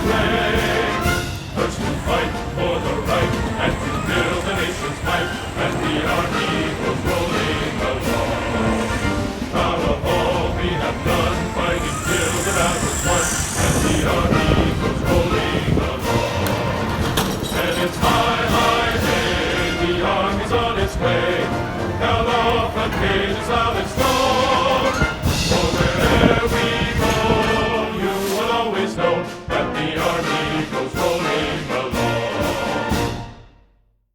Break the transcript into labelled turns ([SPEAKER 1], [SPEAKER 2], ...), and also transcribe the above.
[SPEAKER 1] play. First to fight for the right and to build the nation's might, and the army goes rolling along. Proud of all we have done, fighting till the battle's won, and the army goes rolling along. And it's high, high day, the army's on its way. Now the front page is loud and strong. For wherever we go, you will always know